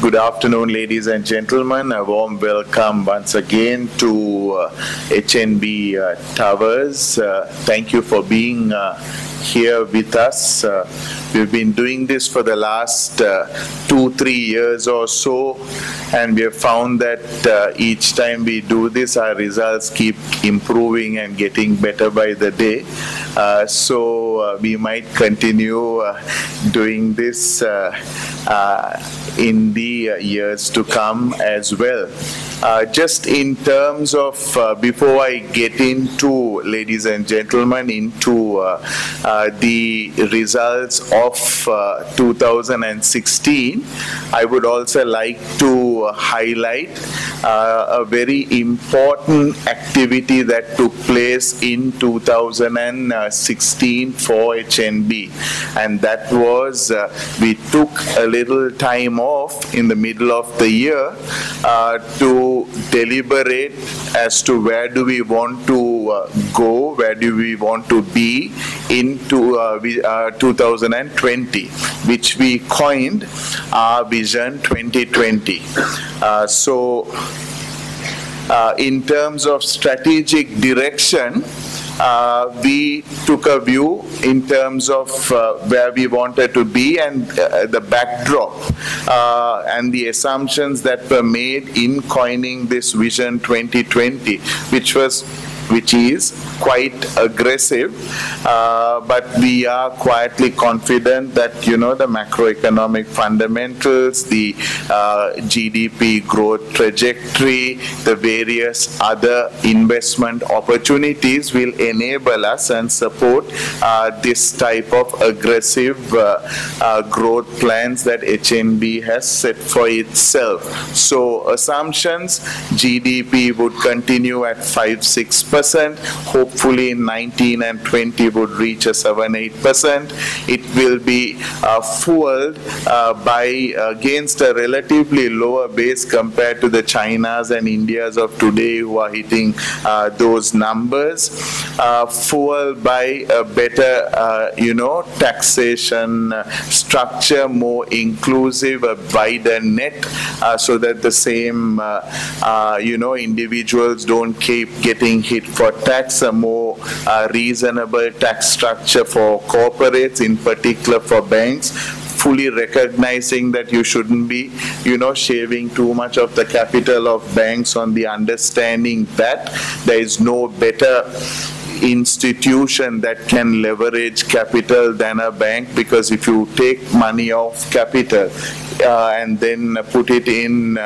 Good afternoon, ladies and gentlemen. A warm welcome once again to HNB Towers. Thank you for being here with us. We've been doing this for the last 2-3 years or so, and we have found that each time we do this, our results keep improving and getting better by the day. So we might continue doing this in the years to come as well. Just in terms of, before I get into, ladies and gentlemen, into the results of 2016, I would also like to highlight a very important activity that took place in 2016 for HNB, and that was we took a little time off in the middle of the year to deliberate as to where do we want to go, where do we want to be into 2020, which we coined our Vision 2020. In terms of strategic direction, we took a view in terms of where we wanted to be and the backdrop and the assumptions that were made in coining this Vision 2020, which is quite aggressive, but we are quietly confident that, the macroeconomic fundamentals, the GDP growth trajectory, the various other investment opportunities will enable us and support this type of aggressive growth plans that HNB has set for itself. So assumptions, GDP would continue at 5-6%. Hopefully in 19 and 20 would reach a 7-8%. It will be fueled by against a relatively lower base compared to the Chinas and Indias of today who are hitting those numbers, fueled by a better taxation structure, more inclusive, a wider net, so that the same individuals don't keep getting hit for tax, a more reasonable tax structure for corporates, in particular for banks, fully recognizing that you shouldn't be, shaving too much of the capital of banks, on the understanding that there is no better institution that can leverage capital than a bank, because if you take money off capital and then put it in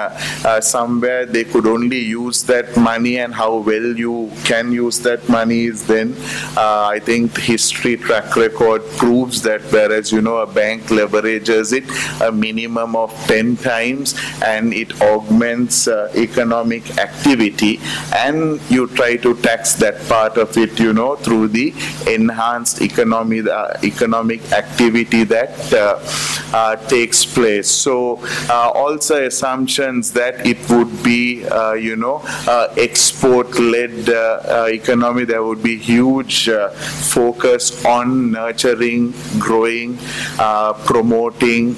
somewhere, they could only use that money, and how well you can use that money is then, I think history track record proves that, whereas, a bank leverages it a minimum of 10 times and it augments economic activity, and you try to tax that part of it, through the enhanced economic activity that takes place. So also assumptions that it would be, export-led economy. There would be huge focus on nurturing, growing, promoting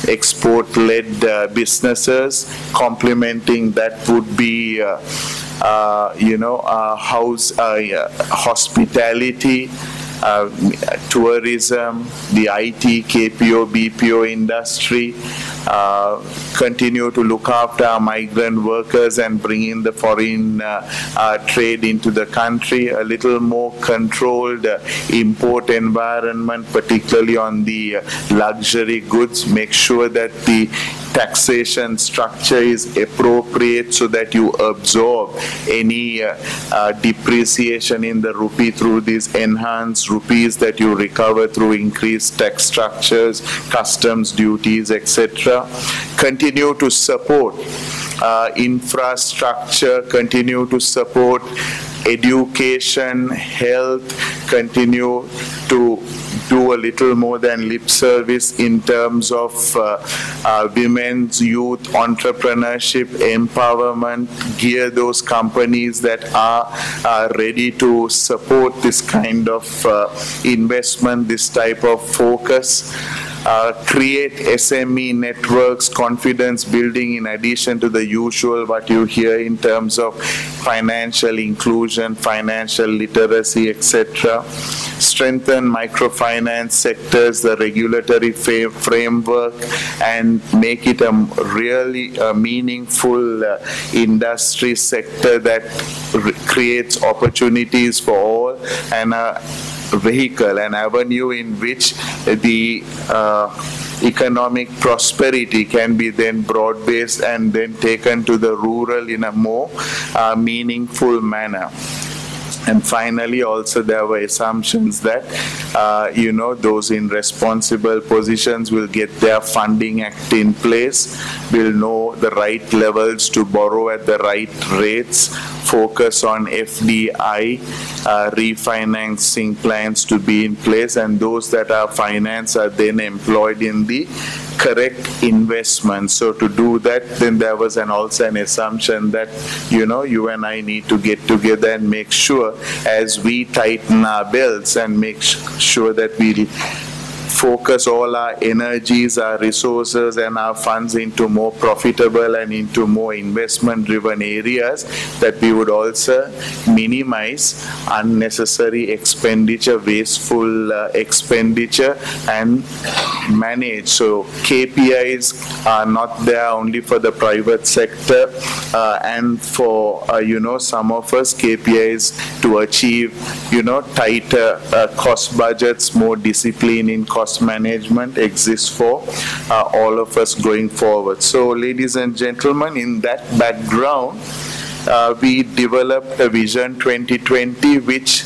export-led businesses. Complementing that would be hospitality, tourism, the IT, KPO, BPO industry, continue to look after our migrant workers and bring in the foreign trade into the country, a little more controlled import environment, particularly on the luxury goods. Make sure that the taxation structure is appropriate so that you absorb any depreciation in the rupee through these enhanced rupees that you recover through increased tax structures, customs duties, etc. Continue to support infrastructure, continue to support education, health, continue to do a little more than lip service in terms of women's youth entrepreneurship, empowerment, gear those companies that are ready to support this kind of investment, this type of focus. create SME networks, confidence building in addition to the usual what you hear in terms of financial inclusion, financial literacy, etc. Strengthen microfinance sectors, the regulatory framework, and make it a really meaningful industry sector that creates opportunities for all, and a vehicle, an avenue in which the economic prosperity can be then broad-based and then taken to the rural in a more meaningful manner. And finally, also there were assumptions that, those in responsible positions will get their funding act in place, will know the right levels to borrow at the right rates, focus on FDI, refinancing plans to be in place, and those that are financed are then employed in the correct investments. So to do that, then there was also an assumption that, you and I need to get together and make sure as we tighten our belts and make sure that we focus all our energies, our resources, and our funds into more profitable and into more investment-driven areas, that we would also minimize unnecessary expenditure, wasteful expenditure, and manage. So KPIs are not there only for the private sector, and for, some of us, KPIs to achieve, tighter cost budgets, more discipline in cost management exists for all of us going forward. So, ladies and gentlemen, in that background, we developed a Vision 2020, which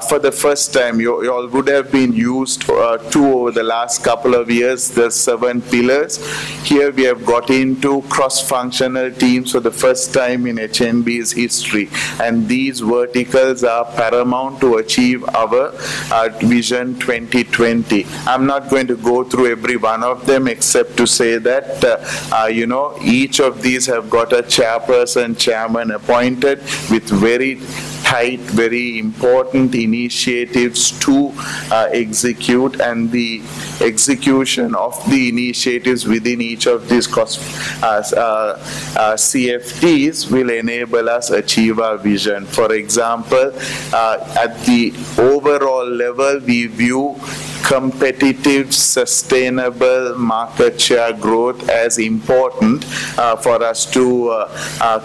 for the first time, you all would have been used to over the last couple of years, the 7 pillars. Here we have got into cross-functional teams for the first time in HNB's history. And these verticals are paramount to achieve our Vision 2020. I'm not going to go through every one of them except to say that, each of these have got a chairperson, chairman appointed with very tight, very important initiatives to execute, and the execution of the initiatives within each of these CFTs will enable us achieve our vision. For example, at the overall level, we view competitive, sustainable market share growth as important for us to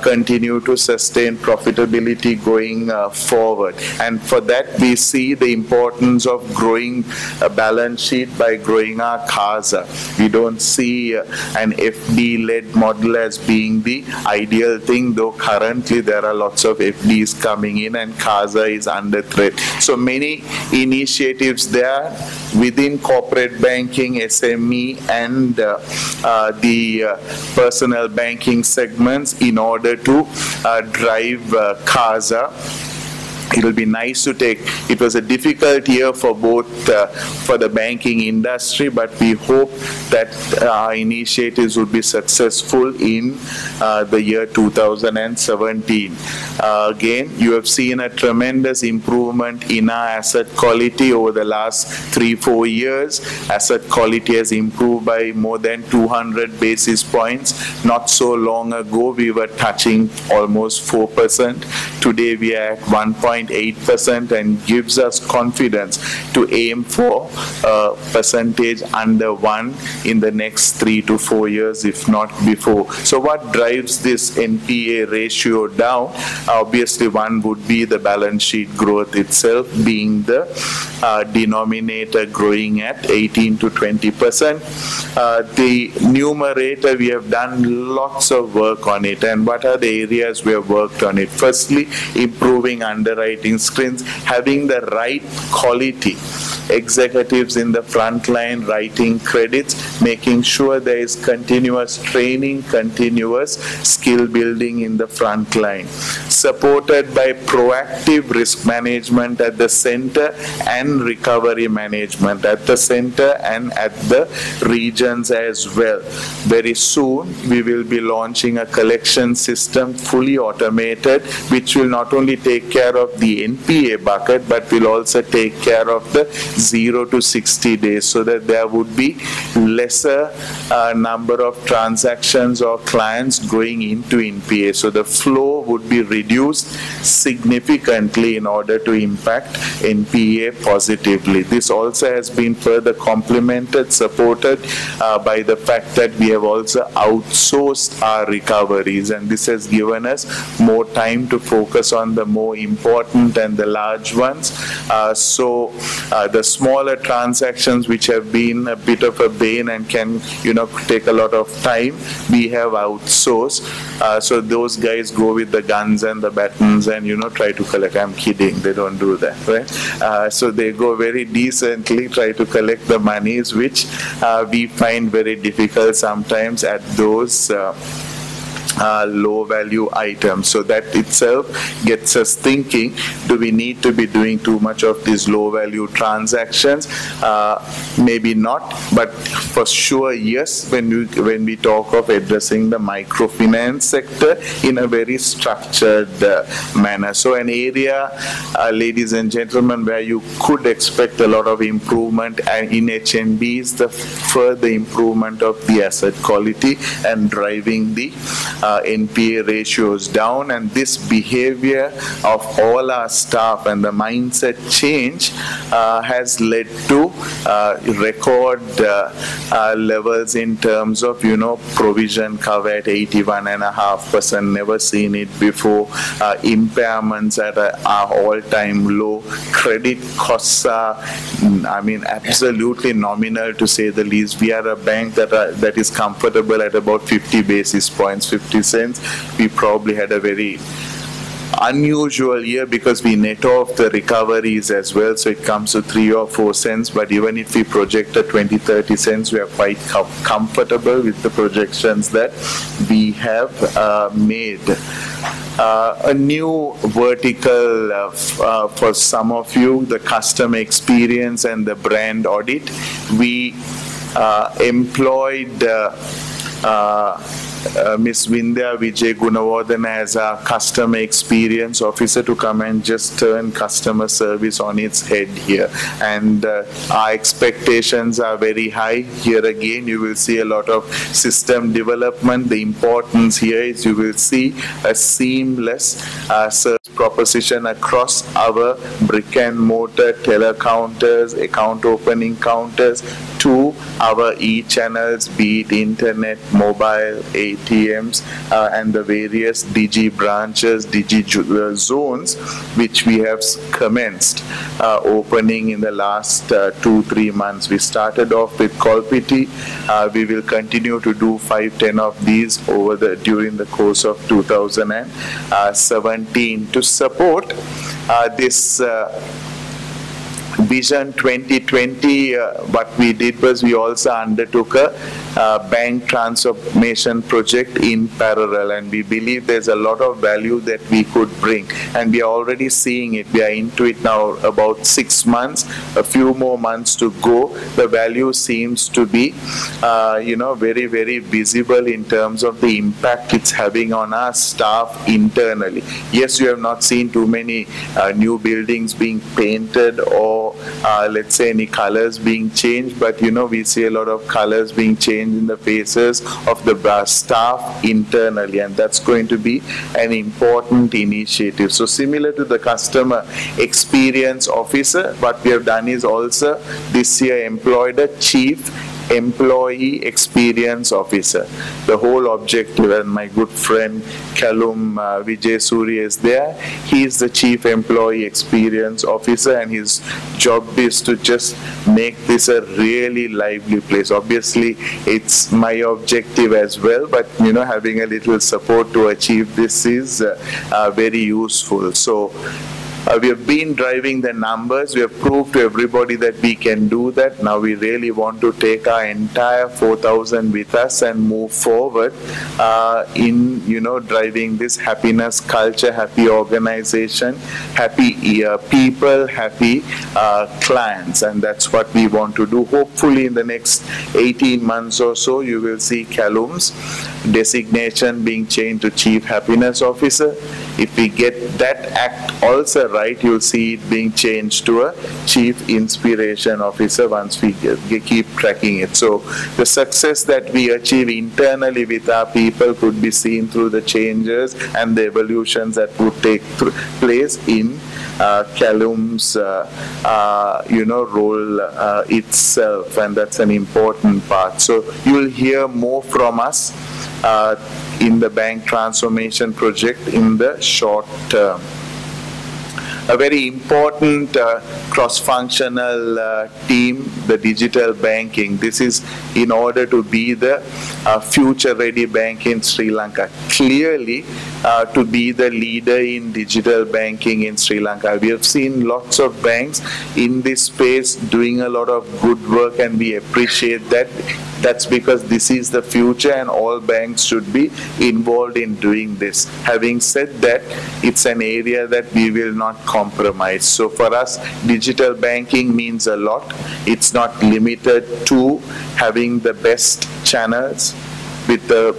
continue to sustain profitability going forward. And for that, we see the importance of growing a balance sheet by growing our CASA. We don't see an FD-led model as being the ideal thing, though currently there are lots of FDs coming in and CASA is under threat. So many initiatives there within corporate banking, SME, and the personal banking segments in order to drive CASA. It will be nice to take. It was a difficult year for both for the banking industry, but we hope that our initiatives would be successful in the year 2017. Again, you have seen a tremendous improvement in our asset quality over the last 3-4 years. Asset quality has improved by more than 200 basis points. Not so long ago, we were touching almost 4%. Today, we are at 1.8%, and gives us confidence to aim for a percentage under 1 in the next 3 to 4 years, if not before. So what drives this NPA ratio down? Obviously, one would be the balance sheet growth itself, being the denominator growing at 18 to 20%. The numerator, we have done lots of work on it. And what are the areas we have worked on it? Firstly, improving underwriting screens, having the right quality executives in the front line writing credits, making sure there is continuous training, continuous skill building in the front line, supported by proactive risk management at the center and recovery management at the center and at the regions as well. Very soon, we will be launching a collection system fully automated, which will not only take care of the NPA bucket, but will also take care of the 0 to 60 days, so that there would be lesser number of transactions or clients going into NPA. So the flow would be reduced significantly in order to impact NPA positively. This also has been further complemented, supported by the fact that we have also outsourced our recoveries, and this has given us more time to focus on the more important and the large ones. So the smaller transactions, which have been a bit of a bane and can, take a lot of time, we have outsourced. So those guys go with the guns and the batons and, try to collect. I'm kidding, they don't do that, right? So they go very decently, try to collect the monies, which we find very difficult sometimes at those low value items. So that itself gets us thinking, do we need to be doing too much of these low value transactions? Maybe not, but for sure yes, when we talk of addressing the microfinance sector in a very structured manner. So an area, ladies and gentlemen, where you could expect a lot of improvement and in HNB is the further improvement of the asset quality and driving the NPA ratios down, and this behavior of all our staff and the mindset change has led to record levels in terms of provision cover at 81.5%, never seen it before. Impairments at an all-time low. Credit costs are, absolutely nominal to say the least. We are a bank that is comfortable at about 50 basis points, 50 cents. We probably had a very unusual year because we net off the recoveries as well, so it comes to 3 or 4 cents. But even if we project a 20-30 cents, we are quite comfortable with the projections that we have made. A new vertical for some of you, the customer experience and the brand audit. We employed Ms. Vindhya Vijay Gunawardana as our customer experience officer to come and just turn customer service on its head here. And our expectations are very high. Here again, you will see a lot of system development. The importance here is you will see a seamless service proposition across our brick and mortar teller counters, account opening counters, to our e-channels, be it internet, mobile, ATMs, and the various Digi branches, Digi zones, which we have commenced opening in the last 2-3 months. We started off with Kolpiti. We will continue to do 5-10 of these during the course of 2017 to support this Vision 2020. What we did was we also undertook a bank transformation project in parallel, and we believe there's a lot of value that we could bring, and we are already seeing it. We are into it now about 6 months, a few more months to go. The value seems to be very, very visible in terms of the impact it's having on our staff internally. Yes, you have not seen too many new buildings being painted or let's say any colors being changed, but we see a lot of colors being changed in the faces of the staff internally, and that's going to be an important initiative. So similar to the customer experience officer, what we have done is also this year employed a chief employee experience officer. The whole objective, and my good friend Kalum Vijay Suri is there. He is the chief employee experience officer, and his job is to just make this a really lively place. Obviously, it's my objective as well, but having a little support to achieve this is very useful. So we have been driving the numbers. We have proved to everybody that we can do that. Now we really want to take our entire 4,000 with us and move forward in driving this happiness culture, happy organization, happy people, happy clients, and that's what we want to do. Hopefully in the next 18 months or so, you will see Kalum's designation being changed to Chief Happiness Officer. If we get that act also right, you'll see it being changed to a Chief Inspiration Officer once we keep tracking it. So the success that we achieve internally with our people could be seen through the changes and the evolutions that would take place in Callum's role itself, and that's an important part. So you'll hear more from us in the bank transformation project in the short term. A very important cross-functional team, the digital banking. This is in order to be the future-ready bank in Sri Lanka. Clearly, to be the leader in digital banking in Sri Lanka. We have seen lots of banks in this space doing a lot of good work, and we appreciate that. That's because this is the future and all banks should be involved in doing this. Having said that, it's an area that we will not compromise. So for us, digital banking means a lot. It's not limited to having the best channels with the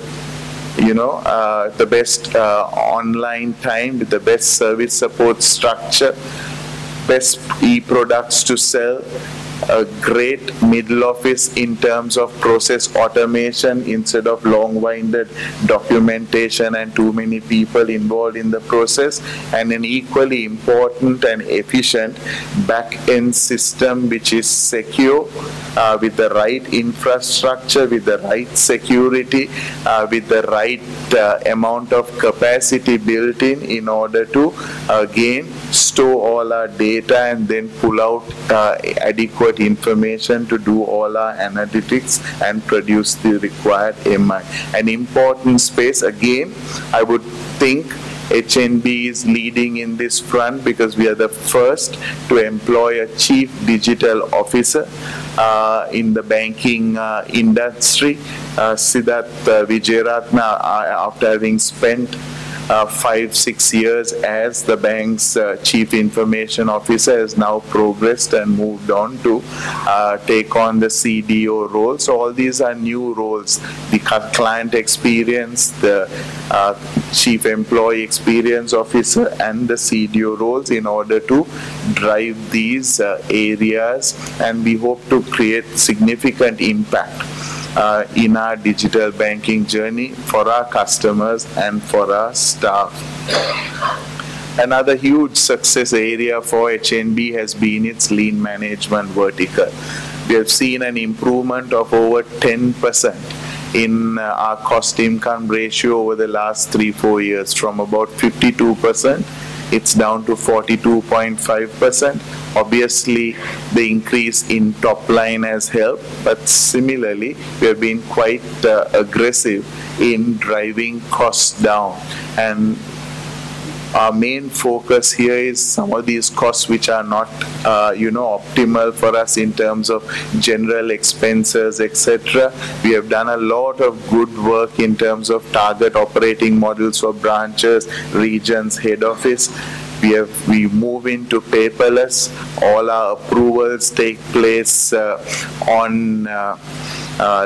the best online time, with the best service support structure, best e-products to sell, a great middle office in terms of process automation instead of long-winded documentation and too many people involved in the process, and an equally important and efficient back-end system which is secure, with the right infrastructure, with the right security, with the right amount of capacity built in order to again store all our data and then pull out adequate information to do all our analytics and produce the required MI. An important space, again, I would think HNB is leading in this front because we are the first to employ a chief digital officer in the banking industry. Siddharth Vijayaratna, after having spent 5-6 years as the bank's chief information officer, has now progressed and moved on to take on the CDO role. So all these are new roles: the client experience, the chief employee experience officer, and the CDO roles in order to drive these areas, and we hope to create significant impact in our digital banking journey for our customers and for our staff. Another huge success area for HNB has been its lean management vertical. We have seen an improvement of over 10% in our cost-income ratio over the last 3-4 years. From about 52%, it's down to 42.5%. Obviously, the increase in top line has helped, but similarly, we have been quite aggressive in driving costs down. And our main focus here is some of these costs which are not, optimal for us in terms of general expenses, etc. We have done a lot of good work in terms of target operating models for branches, regions, head office. We move into paperless. All our approvals take place on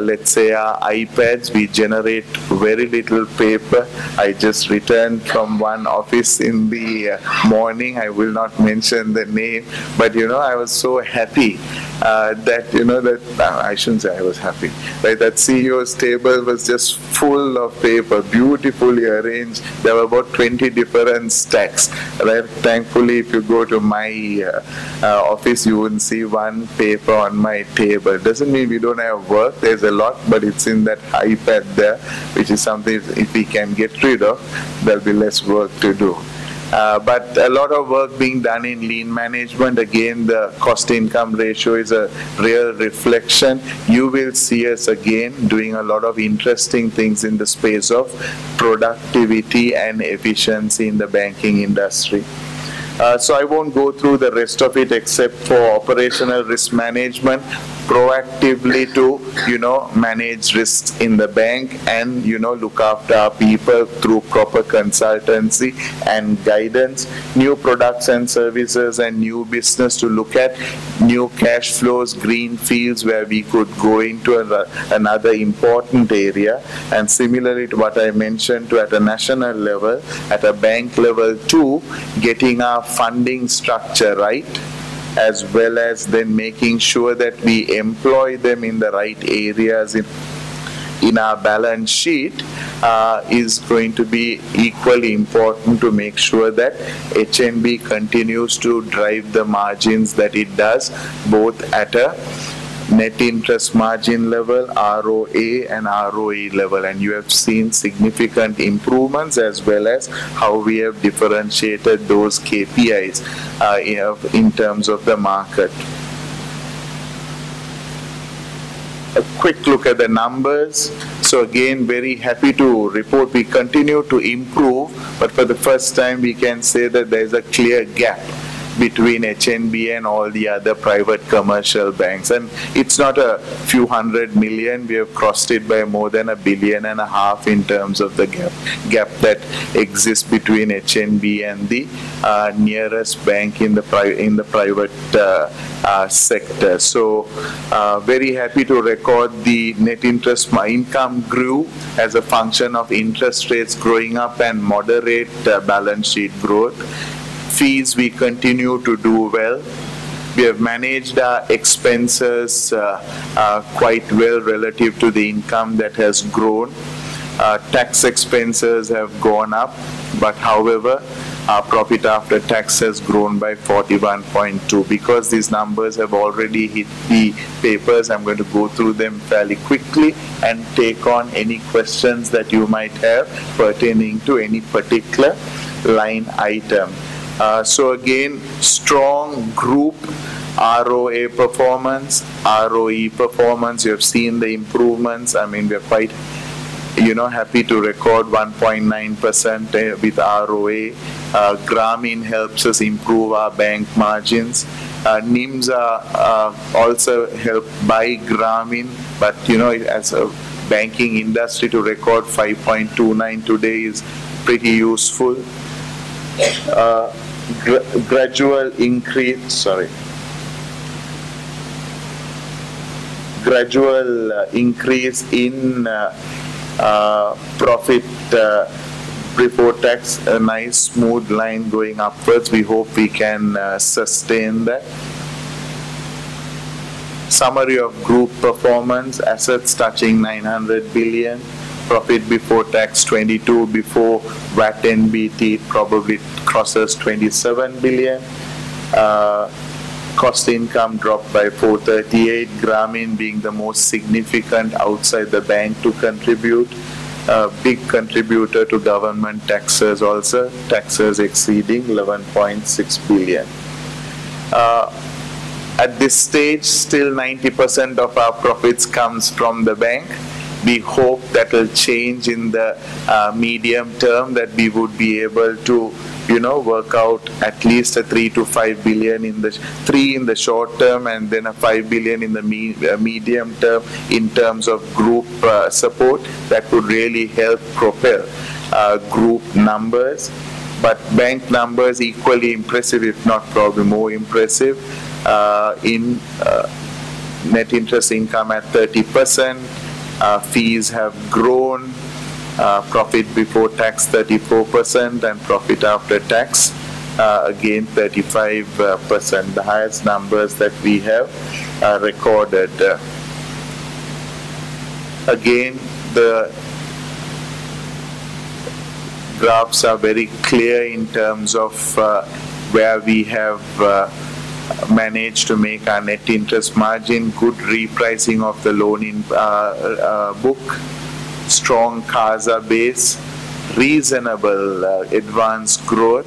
let's say our iPads. We generate very little paper. I just returned from one office in the morning. I will not mention the name, but I was so happy that I shouldn't say I was happy. Right, that CEO's table was just full of paper, beautifully arranged. There were about 20 different stacks. Right, thankfully, if you go to my office, you wouldn't see one paper on my table. Doesn't mean we don't have work. There's a lot, but it's in that iPad there, which is something if we can get rid of, there'll be less work to do. But a lot of work being done in lean management. Again, the cost-income ratio is a real reflection. You will see us again doing a lot of interesting things in the space of productivity and efficiency in the banking industry. So I won't go through the rest of it except for operational risk management. proactively to, manage risks in the bank and, look after our people through proper consultancy and guidance, new products and services and new business to look at, new cash flows, green fields where we could go into another important area. And similarly to what I mentioned, to at a national level, at a bank level too, getting our funding structure right, as well as then making sure that we employ them in the right areas in our balance sheet is going to be equally important to make sure that HNB continues to drive the margins that it does, both at a net interest margin level, ROA and ROE level, and you have seen significant improvements as well as how we have differentiated those KPIs in terms of the market. A quick look at the numbers. So again, very happy to report we continue to improve, but for the first time we can say that there is a clear gap between HNB and all the other private commercial banks, and it's not a few hundred million. We have crossed it by more than $1.5 billion in terms of the gap that exists between HNB and the nearest bank in the private sector. So very happy to record the net interest income grew as a function of interest rates growing up and moderate balance sheet growth. Fees, we continue to do well. We have managed our expenses quite well relative to the income that has grown. Tax expenses have gone up, but however, our profit after tax has grown by 41.2. Because these numbers have already hit the papers, I'm going to go through them fairly quickly and take on any questions that you might have pertaining to any particular line item. So again, strong group ROA performance, ROE performance. You have seen the improvements. I mean, we're quite, happy to record 1.9% with ROA. Grameen helps us improve our bank margins. NIMs are also helped by Grameen, but as a banking industry, to record 5.29 today is pretty useful. Gradual increase in profit before tax, a nice smooth line going upwards. We hope we can sustain that. Summary of group performance: assets touching 900 billion, profit before tax 22, before VAT and BT probably crosses 27 billion. Cost income dropped by 438, Grameen being the most significant outside the bank to contribute. Big contributor to government taxes also, taxes exceeding 11.6 billion. At this stage, still 90% of our profits comes from the bank. We hope that will change in the medium term, that we would be able to, work out at least a 3 to 5 billion in the short term, and then a 5 billion in the medium term in terms of group support. That would really help propel group numbers. But bank numbers equally impressive, if not probably more impressive, in net interest income at 30%. Fees have grown, profit before tax 34%, and profit after tax again 35%, the highest numbers that we have recorded. Again, the graphs are very clear in terms of where we have managed to make our net interest margin, good repricing of the loan in book, strong CASA base, reasonable advanced growth,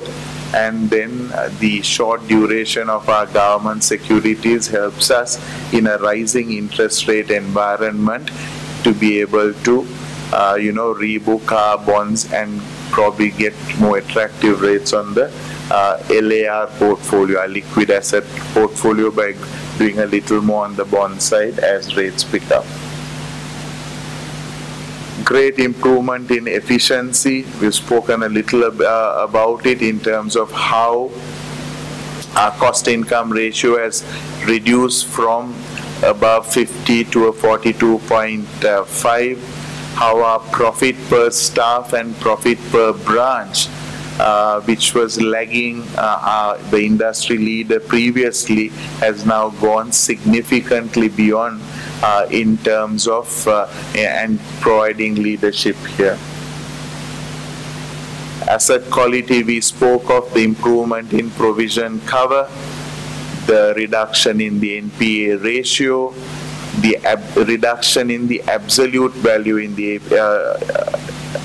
and then the short duration of our government securities helps us in a rising interest rate environment to be able to rebook our bonds and probably get more attractive rates on the LAR portfolio, our liquid asset portfolio, by doing a little more on the bond side as rates pick up. Great improvement in efficiency. We've spoken a little about it in terms of how our cost-income ratio has reduced from above 50 to a 42.5. How our profit per staff and profit per branch, which was lagging the industry leader previously, has now gone significantly beyond in terms of and providing leadership here. Asset quality, we spoke of the improvement in provision cover, the reduction in the NPA ratio, the reduction in the absolute value in the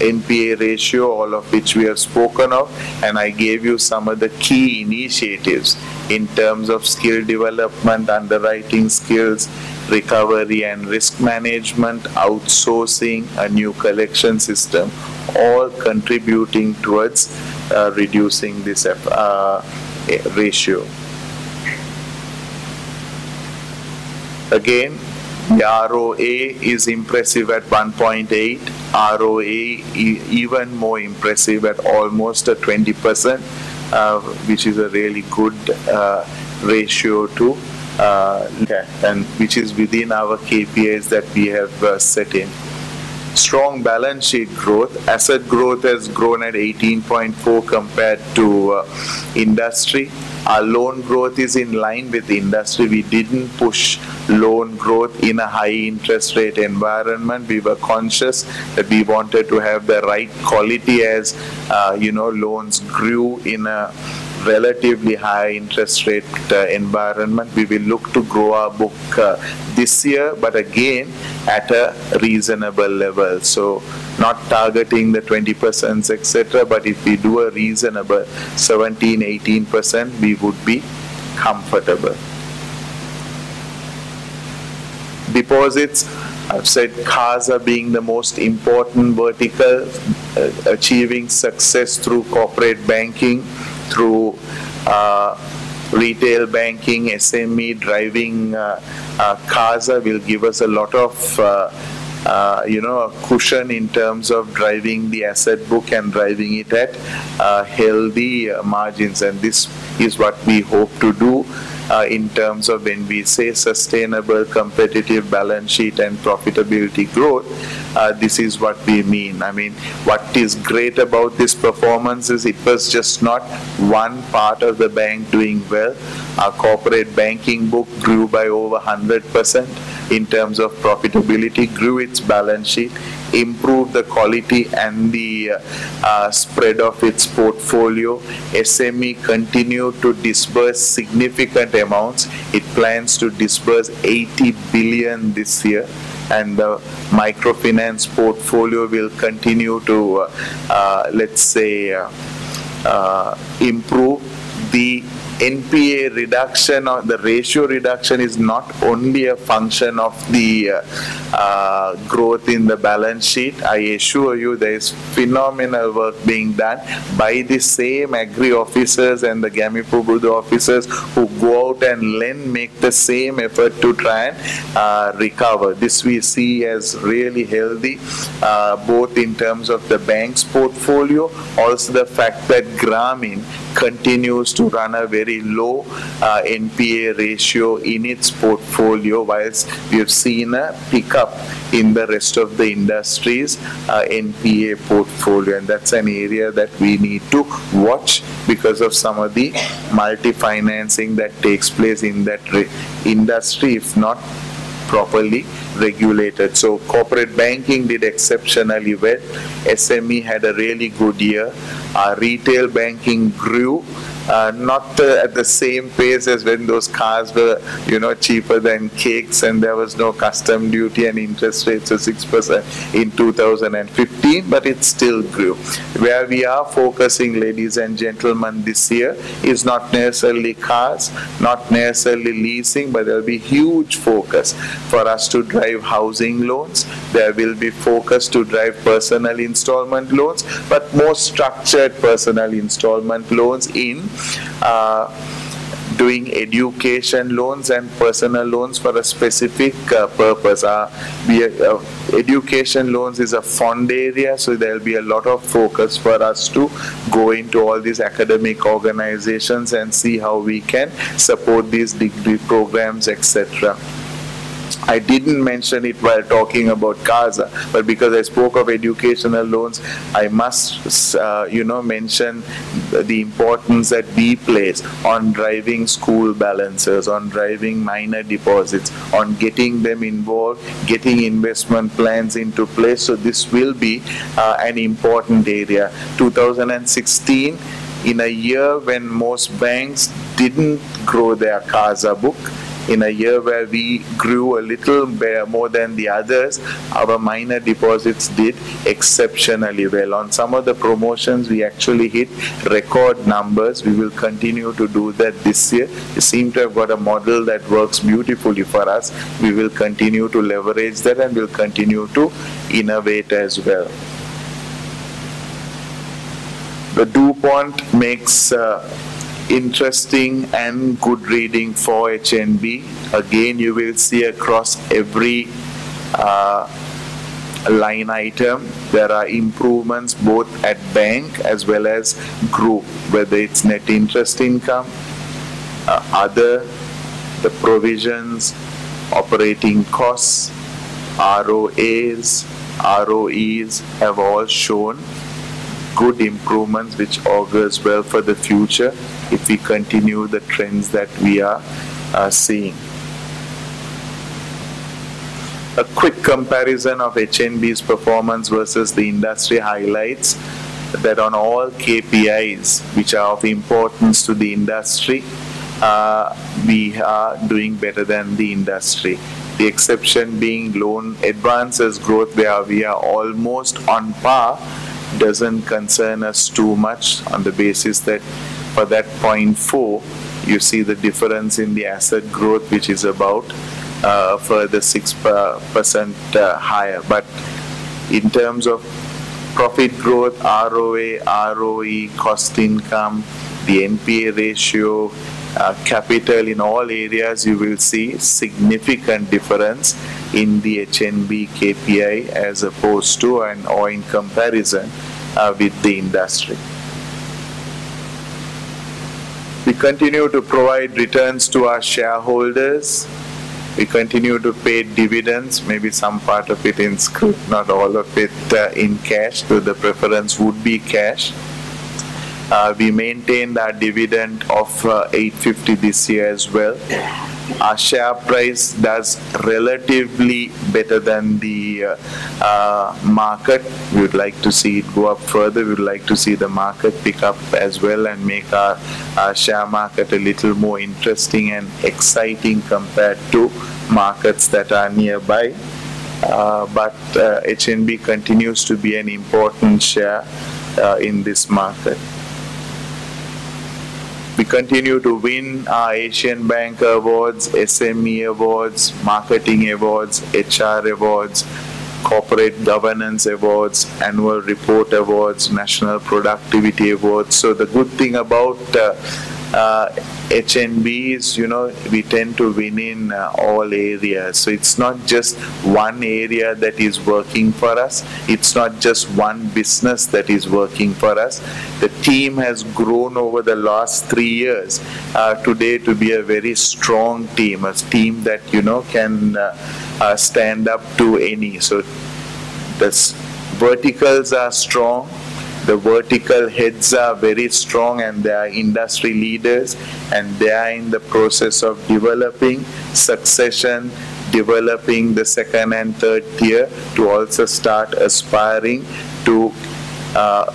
NPA ratio, all of which we have spoken of, and I gave you some of the key initiatives in terms of skill development, underwriting skills, recovery and risk management, outsourcing, a new collection system, all contributing towards reducing this ratio. Again, the ROA is impressive at 1.8, ROA even more impressive at almost a 20%, which is a really good ratio to and which is within our KPIs that we have set in. Strong balance sheet growth. Asset growth has grown at 18.4 compared to industry. Our loan growth is in line with the industry. We didn't push loan growth in a high interest rate environment. We were conscious that we wanted to have the right quality as, loans grew in a relatively high interest rate environment. We will look to grow our book this year, but again at a reasonable level. So not targeting the 20%, etc., but if we do a reasonable 17-18%, we would be comfortable. Deposits, I've said CASA being the most important vertical, achieving success through corporate banking, through retail banking, SME, driving CASA will give us a lot of a cushion in terms of driving the asset book and driving it at healthy margins, and this is what we hope to do in terms of when we say sustainable, competitive balance sheet and profitability growth. This is what we mean. I mean, what is great about this performance is it was just not one part of the bank doing well. Our corporate banking book grew by over 100% in terms of profitability, grew its balance sheet, improved the quality and the spread of its portfolio. SME continued to disburse significant amounts. It plans to disburse 80 billion this year, and the microfinance portfolio will continue to, improve. The NPA reduction or the ratio reduction is not only a function of the growth in the balance sheet. I assure you there is phenomenal work being done by the same agri officers and the Gamipubudu officers who go out and make the same effort to try and recover. This we see as really healthy, both in terms of the bank's portfolio, also the fact that Grameen continues to run a very low NPA ratio in its portfolio, whilst we have seen a pickup in the rest of the industry's NPA portfolio, and that's an area that we need to watch because of some of the multi-financing that takes place in that industry if not properly regulated. So corporate banking did exceptionally well. SME had a really good year. Retail banking grew, not at the same pace as when those cars were, cheaper than cakes and there was no custom duty and interest rates of 6% in 2015, but it still grew. Where we are focusing, ladies and gentlemen, this year is not necessarily cars, not necessarily leasing, but there will be huge focus for us to drive housing loans. There will be focus to drive personal installment loans, but more structured personal installment loans in doing education loans and personal loans for a specific purpose. Education loans is a fund area, so there will be a lot of focus for us to go into all these academic organizations and see how we can support these degree programs, etc. I didn't mention it while talking about CASA, but because I spoke of educational loans, I must, mention the importance that we place on driving school balances, on driving minor deposits, on getting them involved, getting investment plans into place. So this will be an important area. 2016, in a year when most banks didn't grow their CASA book, in a year where we grew a little more than the others, our minor deposits did exceptionally well. On some of the promotions, we actually hit record numbers. We will continue to do that this year. We seem to have got a model that works beautifully for us. We will continue to leverage that and will continue to innovate as well. The DuPont makes interesting and good reading for HNB. Again, you will see across every line item there are improvements both at bank as well as group, whether it's net interest income, the provisions, operating costs, ROAs, ROEs have all shown good improvements, which augurs well for the future if we continue the trends that we are seeing. A quick comparison of HNB's performance versus the industry highlights that on all KPIs which are of importance to the industry, we are doing better than the industry. The exception being loan advances growth, where we are almost on par, doesn't concern us too much on the basis that for that 0.4, you see the difference in the asset growth, which is about further 6% higher. But in terms of profit growth, ROA, ROE, cost income, the NPA ratio, capital, in all areas, you will see significant difference in the HNB KPI as opposed to or in comparison with the industry. We continue to provide returns to our shareholders. We continue to pay dividends, maybe some part of it in scrip, not all of it in cash, so the preference would be cash. We maintained our dividend of 850 this year as well. Our share price does relatively better than the market. We would like to see it go up further. We would like to see the market pick up as well and make our share market a little more interesting and exciting compared to markets that are nearby. But HNB continues to be an important share in this market. We continue to win our Asian Bank Awards, SME Awards, Marketing Awards, HR Awards, Corporate Governance Awards, Annual Report Awards, National Productivity Awards. So the good thing about HNB is, we tend to win in all areas. So it's not just one area that is working for us. It's not just one business that is working for us. The team has grown over the last 3 years today to be a very strong team, a team that, can stand up to any. So the verticals are strong. The vertical heads are very strong and they are industry leaders, and they are in the process of developing succession, developing the second and third tier to also start aspiring to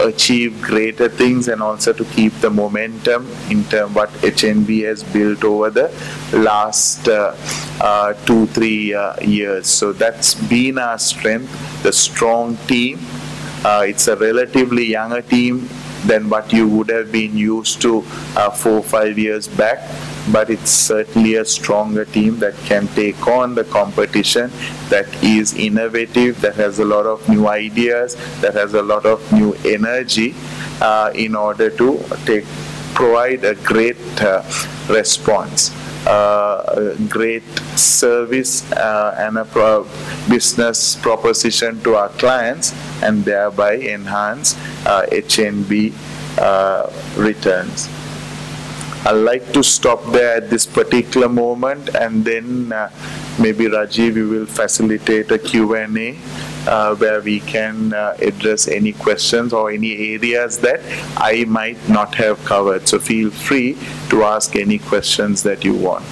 achieve greater things and also to keep the momentum in terms of what HNB has built over the last 2-3 years. So that's been our strength, the strong team. It's a relatively younger team than what you would have been used to 4-5 years back, but it's certainly a stronger team that can take on the competition, that is innovative, that has a lot of new ideas, that has a lot of new energy in order to take provide a great response, great service and a business proposition to our clients, and thereby enhance HNB returns. I'd like to stop there at this particular moment, and then maybe Rajiv, you will facilitate a Q&A where we can address any questions or any areas that I might not have covered. So feel free to ask any questions that you want.